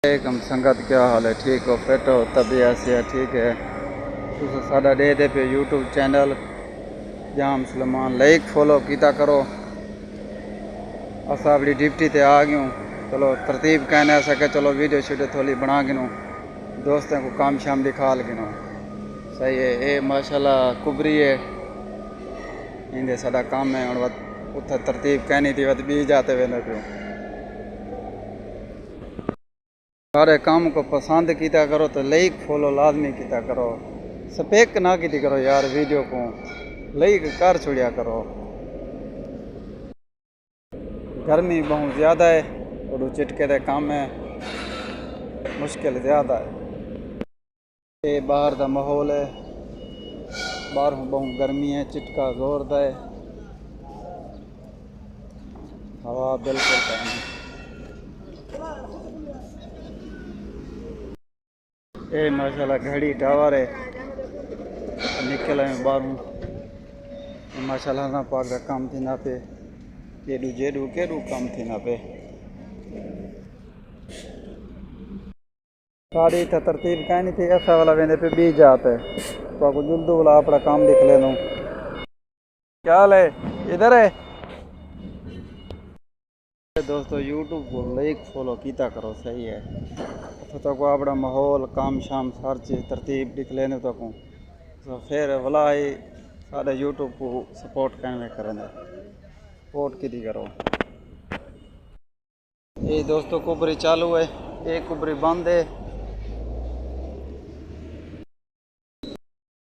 एकम संगत क्या हाल है? ठीक हो? फिट हो? तबीयत से ठीक है? तुस साडा दे दे पे यूट्यूब चैनल जाम सलमान लाइक फॉलो किया करो। अस अपनी डिप्टी ते आ गयूँ। चलो तरतीब कहने सके चलो वीडियो शीडियो थोड़ी बना गिनूँ, दोस्तों को काम शाम दिखा गिनूँ। सही है। ये माशाल्लाह कुबरी है, इंदे साडा काम है। और उत्थे तरतीब कहनी थी वत बी जाते वे पियो। सारे काम को पसंद किया करो तो लाइक फॉलो लाजमी किया करो। स्पेक ना की करो यार, वीडियो को लाइक कर छोड़िया करो। गर्मी बहुत ज़्यादा है और चिटके दे काम है, मुश्किल ज़्यादा है। ये बाहर का माहौल है, बाहर बहुत गर्मी है, चिटका जोरदा है, हवा बिल्कुल कम है। ये माशाल्लाह घड़ी टावर है, निकल आए बाहरों। माशाल्लाह ना पाक का काम थी ना पे केडू जेडू केडू काम थी ना पे। सारी इतना तरतीब कहनी थी ऐसा वाला वेंदे पे बीज जाते तो आपको जुल्दू वाला अपना काम दिख लेना। क्या हाल है? इधर है दोस्तों, यूट्यूब को लाइक फॉलो किया करो। सही है तो को अपना माहौल काम शाम हर चीज़ तरतीब दिख लेने तो को तो फिर वाला ही सारे यूट्यूब को सपोर्ट करने करेंगे। सपोर्ट की करो। ये दोस्तों कुबरी चालू है, एक कुबरी बंद है।